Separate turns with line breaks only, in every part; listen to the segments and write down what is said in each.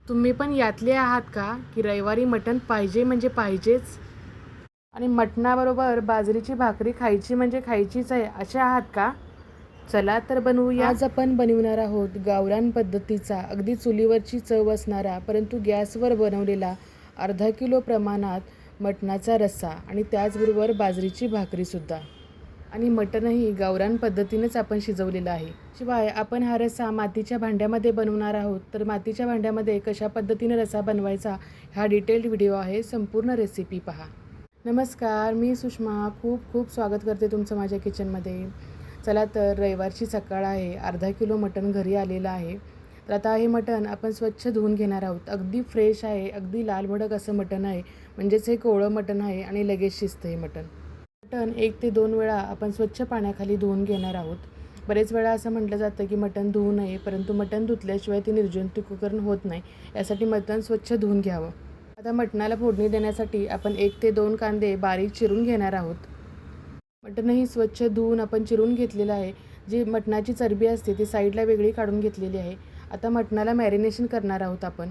तुम्ही पण यातले आहात का की रविवारी मटण पाहिजे म्हणजे पाहिजेच आणि मटणाबरोबर बाजरीची भाकरी खायची म्हणजे खायचीच आहे असे आहात का? चला तर बनवूया. आज आपण बनवणार आहोत गावरान पद्धतीचा अगदी चुलीवरची चव असणारा परंतु गॅसवर बनवलेला अर्धा किलो प्रमाणात मटणाचा रस्सा आणि त्याचबरोबर बाजरीची भाकरीसुद्धा. आणि मटणही गावरान पद्धतीनेच आपण शिजवलेलं आहे. शिवाय आपण हा रस्सा मातीच्या भांड्यामध्ये बनवणार आहोत. तर मातीच्या भांड्यामध्ये कशा पद्धतीने रस्सा बनवायचा हा डिटेल्ड व्हिडिओ आहे. संपूर्ण रेसिपी पहा. नमस्कार, मी सुषमा खूप खूप स्वागत करते तुमचं माझ्या किचनमध्ये. चला तर रविवारची सकाळ आहे. अर्धा किलो मटण घरी आलेलं आहे. तर आता हे मटण आपण स्वच्छ धुवून घेणार आहोत. अगदी फ्रेश आहे, अगदी लाल भडक असं मटण आहे. म्हणजेच हे कोवळं मटण आहे आणि लगेच शिजतं हे मटण. मटण 1 ते 2 वेळा आपण स्वच्छ पाण्याखाली धुवून घेणार आहोत. बरेच वेळा असं म्हटलं जातं की मटण धुवू नये, परंतु मटण धुतल्याशिवाय ते निर्जंतुकीकरण होत नाही. यासाठी मटण स्वच्छ धुवून घ्यावं. आता मटणाला फोडणी देण्यासाठी आपण 1 ते 2 कांदे बारीक चिरून घेणार आहोत. मटणही स्वच्छ धुवून आपण चिरून घेतलेलं आहे. जी मटणाची चरबी असते ती साईडला वेगळी काढून घेतलेली आहे. आता मटणाला मॅरिनेशन करणार आहोत आपण.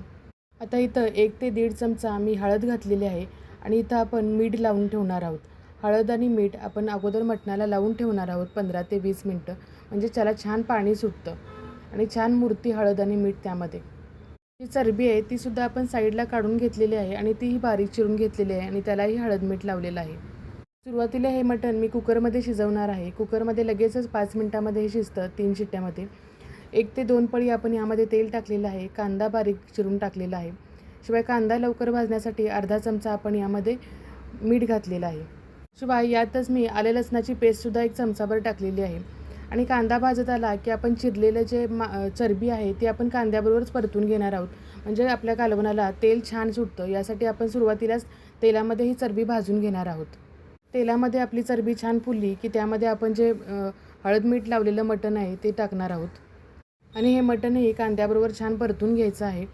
आता इथं 1 ते 1.5 चमचा मी हळद घातलेली आहे आणि इथं आपण मीठ लावून ठेवणार आहोत. हळद आणि मीठ आपण अगोदर मटणाला लावून ठेवणार आहोत 15 ते 20 मिनटं. म्हणजे त्याला छान पाणी सुटतं आणि छान मुरती हळद आणि मीठ त्यामध्ये. जी चरबी आहे तीसुद्धा आपण साईडला काढून घेतलेली आहे आणि तीही बारीक चिरून घेतलेली आहे आणि त्यालाही हळद मीठ लावलेलं आहे. सुरुवातीला हे मटण मी कुकरमध्ये शिजवणार आहे. कुकरमध्ये लगेचच 5 मिनटामध्ये हे शिजतं 3 शिट्ट्यामध्ये. 1 ते 2 पळी आपण यामध्ये तेल टाकलेलं आहे. कांदा बारीक चिरून टाकलेला आहे. शिवाय कांदा लवकर भाजण्यासाठी अर्धा चमचा आपण यामध्ये मीठ घातलेलं आहे. शिवाय यातच मी आलं लसणाची पेस्टसुद्धा 1 चमचाभर टाकलेली आहे. आणि कांदा भाजत आला की आपण चिरलेलं जे चरबी आहे ती आपण कांद्याबरोबरच परतून घेणार आहोत. म्हणजे आपल्या कालवणाला तेल छान सुटतं. यासाठी आपण सुरुवातीलाच तेलामध्ये ही चरबी भाजून घेणार आहोत. तेलामध्ये आपली चरबी छान फुलली की त्यामध्ये आपण जे हळद मीठ लावलेलं मटण आहे ते टाकणार आहोत. आणि हे मटणही कांद्याबरोबर छान परतून घ्यायचं आहे.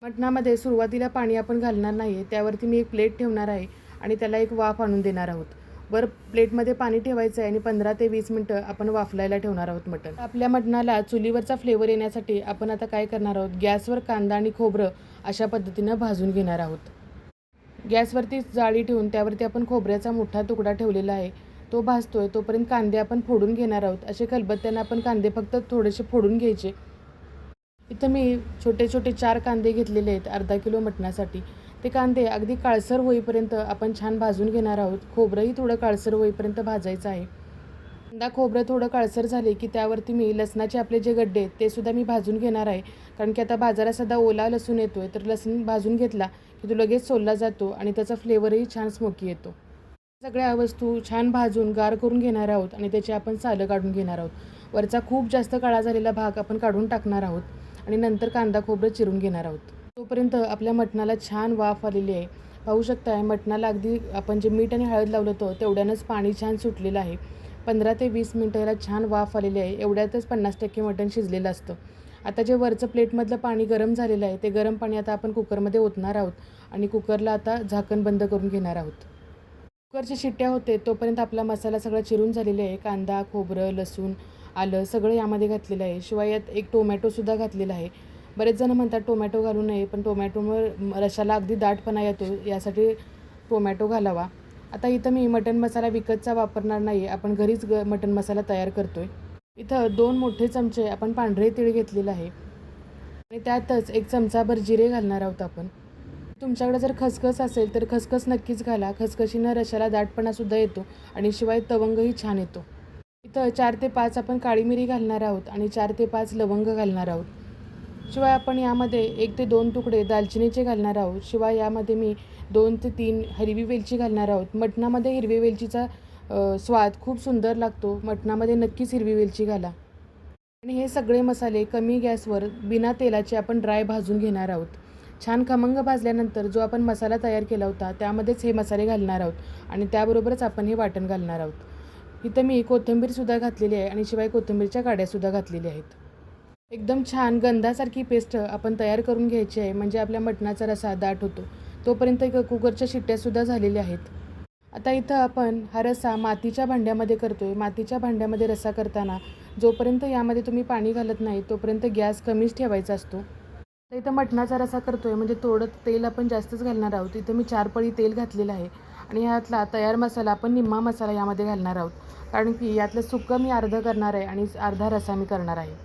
मटणामध्ये सुरुवातीला पाणी आपण घालणार नाही आहे. त्यावरती मी एक प्लेट ठेवणार आहे आणि त्याला एक वाफ आणून देणार आहोत. वर प्लेटमध्ये पाणी ठेवायचं आहे आणि 15 ते 20 मिनटं आपण वाफलायला ठेवणार आहोत मटण. आपल्या मटणाला चुलीवरचा फ्लेवर येण्यासाठी आपण आता काय करणार आहोत, गॅसवर कांदा आणि खोबरं अशा पद्धतीनं भाजून घेणार आहोत. गॅसवरती जाळी ठेवून त्यावरती आपण खोबऱ्याचा मोठा तुकडा ठेवलेला आहे. तो भाजतोय तोपर्यंत कांदे आपण फोडून घेणार आहोत. असे खलबत्त्यानं आपण कांदे फक्त थोडेसे फोडून घ्यायचे. इथं मी छोटे छोटे 4 कांदे घेतलेले आहेत अर्धा किलो मटणासाठी. ते कांदे अगदी काळसर होईपर्यंत आपण छान भाजून घेणार आहोत. खोबरंही थोडं काळसर होईपर्यंत भाजायचं आहे. कांदा खोबरं थोडं काळसर झाले की त्यावरती मी लसणाचे आपले जे गड्डे आहेत ते सुद्धा मी भाजून घेणार आहे. कारण की आता बाजारात सध्या ओला लसूण येतो आहे, तर लसूण भाजून घेतला की तो लगेच सोलला जातो आणि त्याचा फ्लेवरही छान स्मोकी येतो. सगळ्या वस्तू छान भाजून गार करून घेणार आहोत आणि त्याची आपण सालं काढून घेणार आहोत. वरचा खूप जास्त काळा झालेला भाग आपण काढून टाकणार आहोत आणि नंतर कांदा खोबरं चिरून घेणार आहोत. तोपर्यंत आपल्या मटणाला छान वाफ आलेली आहे. पाहू शकताय मटणाला अगदी आपण जे मीठ आणि हळद लावलं होतं तेवढ्यानंच पाणी छान सुटलेलं आहे. 15 ते 20 मिनटं याला छान वाफ आलेली आहे. एवढ्यातच 50% मटण शिजलेलं असतं. आता जे वरचं प्लेटमधलं पाणी गरम झालेलं आहे ते गरम पाणी आता आपण कुकरमध्ये ओतणार आहोत आणि कुकरला आता झाकण बंद करून घेणार आहोत. कुकरच्या शिट्ट्या होते तोपर्यंत आपला मसाला सगळा चिरून झालेला आहे. कांदा, खोबरं, लसूण, आलं सगळं यामध्ये घातलेलं आहे. शिवाय यात एक टोमॅटोसुद्धा घातलेला आहे. बरेच जण म्हणतात टोमॅटो घालू नये, पण टोमॅटोमुळे रशाला अगदी दाटपणा येतो, यासाठी टोमॅटो घालावा. आता इथं मी मटण मसाला विकतचा वापरणार नाही आहे. आपण घरीच मटण मसाला तयार करतो आहे. इथं 2 मोठे चमचे आपण पांढरे तीळ घेतलेलं आहे आणि त्यातच 1 चमचाभर जिरे घालणार आहोत आपण. तुमच्याकडे जर खसखस असेल तर खसखस नक्कीच घाला. खसखशीनं रशाला दाटपणासुद्धा येतो आणि शिवाय तवंगही छान येतो. इथं 4 ते 5 आपण काळी मिरी घालणार आहोत आणि 4 ते 5 लवंग घालणार आहोत. शिवाय आपण यामध्ये 1 ते 2 तुकडे दालचिनीचे घालणार आहोत. शिवाय यामध्ये मी 2 ते 3 हिरवी वेलची घालणार आहोत. मटणामध्ये हिरवी वेलचीचा स्वाद खूप सुंदर लागतो. मटणामध्ये नक्कीच हिरवी वेलची घाला. आणि हे सगळे मसाले कमी गॅसवर बिना तेलाचे आपण ड्राय भाजून घेणार आहोत. छान खमंग भाजल्यानंतर जो आपण मसाला तयार केला होता त्यामध्येच हे मसाले घालणार आहोत आणि त्याबरोबरच आपण हे वाटण घालणार आहोत. इथं मी कोथिंबीरसुद्धा घातलेली आहे आणि शिवाय कोथिंबीरच्या काड्यासुद्धा घातलेल्या आहेत. एकदम छान गंधासारखी पेस्ट आपण तयार करून घ्यायची आहे, म्हणजे आपल्या मटणाचा रस्सा दाट होतो. तोपर्यंत कुकरच्या शिट्ट्यासुद्धा झालेल्या आहेत. आता इथं आपण हा रस्सा मातीच्या भांड्यामध्ये करतो आहे. मातीच्या भांड्यामध्ये रस्सा करताना जोपर्यंत यामध्ये तुम्ही पाणी घालत नाही तोपर्यंत गॅस कमीच ठेवायचा असतो. तर इथं मटणाचा रस्सा करतोय म्हणजे थोडं तेल आपण जास्तच घालणार आहोत. इथं मी 4 पळी तेल घातलेलं आहे आणि ह्यातला तयार मसाला आपण निम्मा मसाला यामध्ये घालणार आहोत. कारण की यातलं सुक्कं मी अर्धं करणार आहे आणि अर्धा रस्सा मी करणार आहे.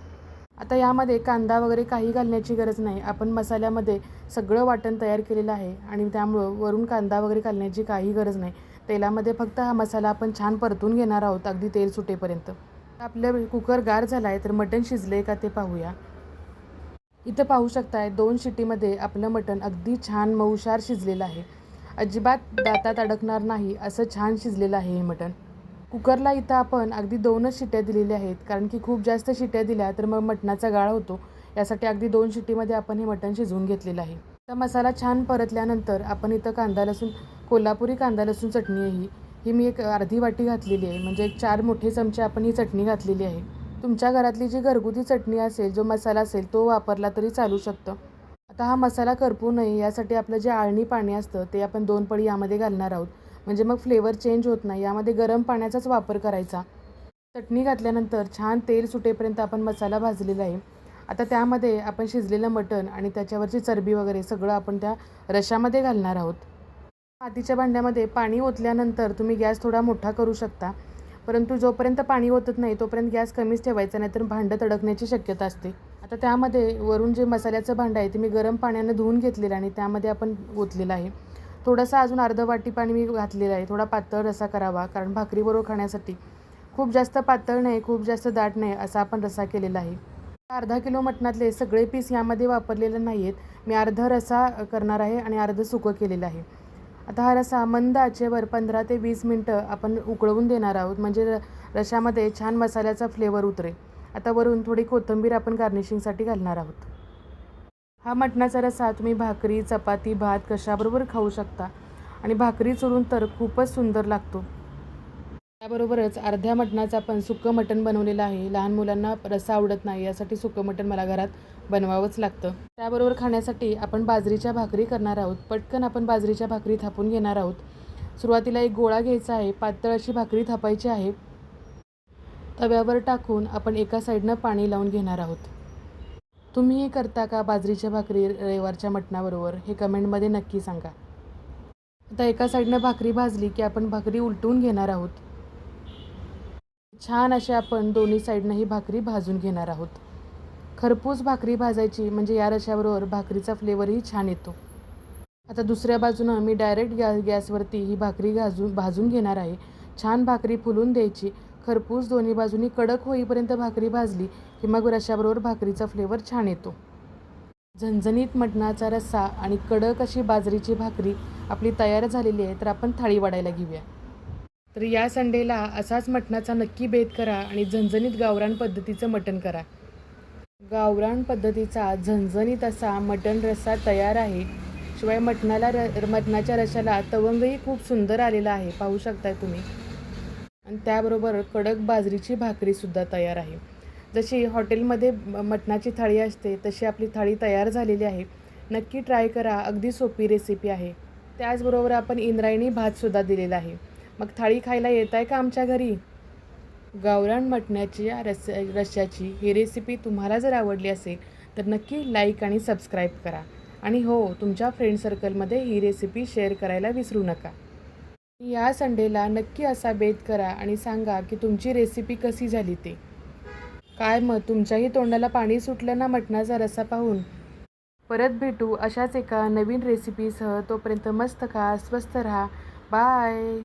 आता यामध्ये कांदा वगैरे काही घालण्याची गरज नाही. आपण मसाल्यामध्ये सगळं वाटण तयार केलेलं आहे आणि त्यामुळं वरून कांदा वगैरे घालण्याची काही गरज नाही. तेलामध्ये फक्त हा मसाला आपण छान परतून घेणार आहोत अगदी तेल सुटेपर्यंत. आपलं कुकर गार झाला आहे तर मटण शिजले का ते पाहूया. इथं पाहू शकताय 2 शिट्टीमध्ये आपलं मटण अगदी छान मऊशार शिजलेलं आहे. अजिबात दातात अडकणार नाही असं छान शिजलेलं आहे हे मटण. कुकरला इथं आपण अगदी 2च शिट्ट्या दिलेल्या आहेत कारण की खूप जास्त शिट्ट्या दिल्या तर मग मटणाचा गाळ होतो. यासाठी अगदी 2 शिट्टीमध्ये आपण हे मटण शिजवून घेतलेलं आहे. आता मसाला छान परतल्यानंतर आपण इथं कांदा लसूण कोल्हापुरी कांदा लसूण चटणी आहे ही मी एक अर्धी वाटी घातलेली आहे. म्हणजे एक 4 मोठे चमचे आपण ही चटणी घातलेली आहे. तुमच्या घरातली जी घरगुती चटणी असेल, जो मसाला असेल तो वापरला तरी चालू शकतं. आता हा मसाला करपू नये यासाठी आपलं जे आळणी पाणी असतं ते आपण 2 पळी यामध्ये घालणार आहोत. म्हणजे मग फ्लेवर चेंज होत नाही. यामध्ये गरम पाण्याचाच वापर करायचा. चटणी घातल्यानंतर छान तेल सुटेपर्यंत आपण मसाला भाजलेला आहे. आता त्यामध्ये आपण शिजलेलं मटण आणि त्याच्यावरची चरबी वगैरे सगळं आपण त्या रश्श्यामध्ये घालणार आहोत. मातीच्या भांड्यामध्ये पाणी ओतल्यानंतर तुम्ही गॅस थोडा मोठा करू शकता. परंतु जोपर्यंत पाणी ओतत नाही तोपर्यंत गॅस कमीच ठेवायचा, नाहीतर भांडं तडकण्याची शक्यता असते. आता त्यामध्ये वरून जे मसाल्याचं भांडं आहे ते मी गरम पाण्यानं धुवून घेतलेलं आणि त्यामध्ये आपण ओतलेलं आहे. थोडंसं अजून अर्धं वाटी पाणी मी घातलेलं आहे. थोडा पातळ रस्सा करावा कारण भाकरीबरोबर खाण्यासाठी. खूप जास्त पातळ नाही, खूप जास्त दाट नाही असा आपण रस्सा केलेला आहे. अर्धा किलो मटणातले सगळे पीस यामध्ये वापरलेले नाही आहेत. मी अर्धा रस्सा करणार आहे आणि अर्धं सुकं केलेलं आहे. आता हा रस्सा मंद आचेवर 15 ते 20 मिनटं आपण उकळवून देणार आहोत म्हणजे रश्श्यामध्ये छान मसाल्याचा फ्लेवर उतरेल. आता वरून थोडी कोथिंबीर आपण गार्निशिंगसाठी घालणार आहोत. हा मटणाचा रस्सा तुम्ही भाकरी, चपाती, भात कशाबरोबर खाऊ शकता आणि भाकरी चुरून तर खूपच सुंदर लागतो. त्याबरोबरच अर्ध्या मटणाचं आपण सुक्कं मटण बनवलेलं आहे. लहान मुलांना रस्सा आवडत नाही यासाठी सुक्कं मटण मला घरात बनवावंच लागतं. त्याबरोबर खाण्यासाठी आपण बाजरीच्या भाकरी करणार आहोत. पटकन आपण बाजरीच्या भाकरी थापून घेणार आहोत. सुरुवातीला एक गोळा घ्यायचा आहे. पातळ अशी भाकरी थापायची आहे. तव्यावर टाकून आपण एका साईडनं पाणी लावून घेणार आहोत. तुम्हीही करता का बाजरीच्या भाकरी रविवारच्या मटणाबरोबर हे कमेंटमध्ये नक्की सांगा. आता एका साईडनं भाकरी भाजली की आपण भाकरी उलटून घेणार आहोत. छान अशा आपण दोन्ही साईडनं ही भाकरी भाजून घेणार आहोत. खरपूस भाकरी भाजायची म्हणजे या रश्श्याबरोबर भाकरीचा फ्लेवरही छान येतो. आता दुसऱ्या बाजूनं मी डायरेक्ट गॅसवरती ही भाकरी भाजून घेणार आहे. छान भाकरी फुलून द्यायची. खरपूस दोन्ही बाजूनी कडक होईपर्यंत भाकरी भाजली की मग रश्श्याबरोबर भाकरीचा फ्लेवर छान येतो. झणझणीत मटणाचा रस्सा आणि कडक अशी बाजरीची भाकरी आपली तयार झालेली आहे. तर आपण थाळी वाढायला घेऊया. तर या संडेला असाच मटणाचा नक्की बेत करा आणि झणझणीत गावरान पद्धतीचं मटण करा. गावरान पद्धतीचा झणझणीत असा मटण रस्सा तयार आहे. शिवाय मटणाच्या रश्श्याला तवंगही खूप सुंदर आलेला आहे, पाहू शकताय तुम्ही. आणि त्याबरोबर कडक बाजरीची भाकरीसुद्धा तयार आहे. जशी हॉटेलमध्ये मटणाची थाळी असते तशी आपली थाळी तयार झालेली आहे. नक्की ट्राय करा. अगदी सोपी रेसिपी आहे. त्याचबरोबर आपण इंद्रायणी भातसुद्धा दिलेला आहे. मग थाळी खायला येत आहे का आमच्या घरी? गावरान मटणाच्या रश्श्याची ही रेसिपी तुम्हाला जर आवडली असेल तर नक्की लाईक आणि सबस्क्राईब करा. आणि हो, तुमच्या फ्रेंड सर्कलमध्ये ही रेसिपी शेअर करायला विसरू नका. या संडेला नक्की असा बेत करा आणि सांगा की तुमची रेसिपी कशी झाली ते. काय मग तुमच्याही तोंडाला पाणी सुटलं ना मटणाचा रस्सा पाहून? परत भेटू अशाच एका नवीन रेसिपीसह. तोपर्यंत मस्त खा, स्वस्त राहा. बाय.